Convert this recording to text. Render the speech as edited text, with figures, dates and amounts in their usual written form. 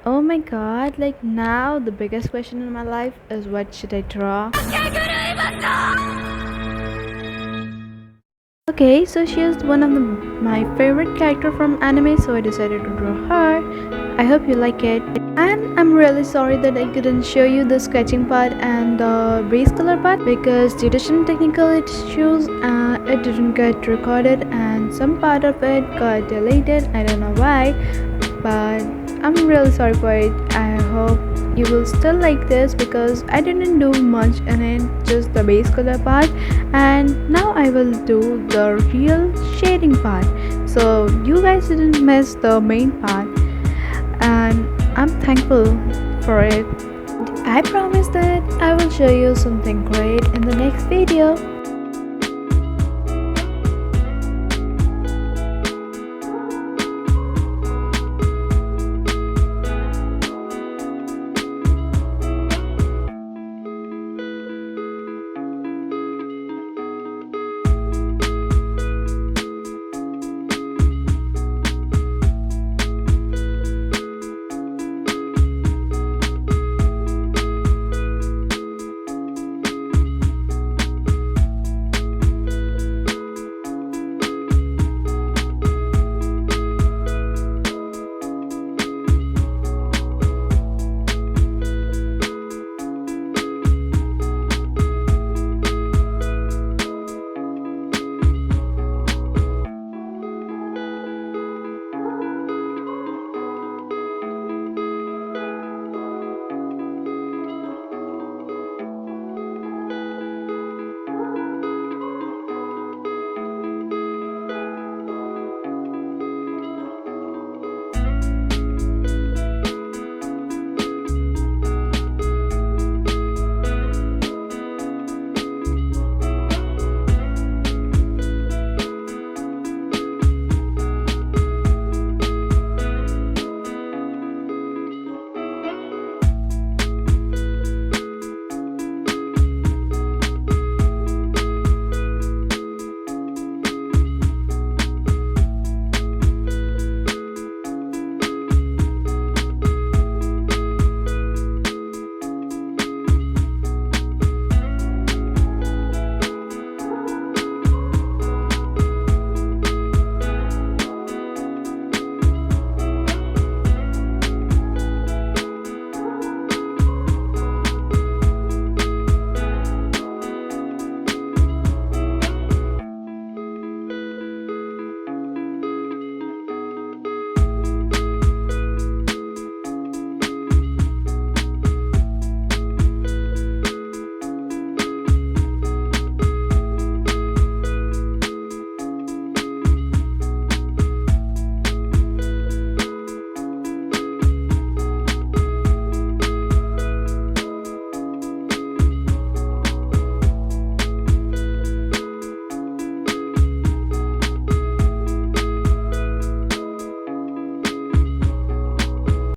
Oh my god, like now the biggest question in my life is what should I draw? Okay, so she is one of my favorite character from anime, so I decided to draw her. I hope you like it. And I'm really sorry that I couldn't show you the sketching part and the base color part because due to some technical issues, it didn't get recorded and some part of it got deleted. I don't know why, but I'm really sorry for it. I hope you will still like this because I didn't do much in it, just the base color part, and now I will do the real shading part so you guys didn't miss the main part, and I'm thankful for it. I promise that I will show you something great in the next video.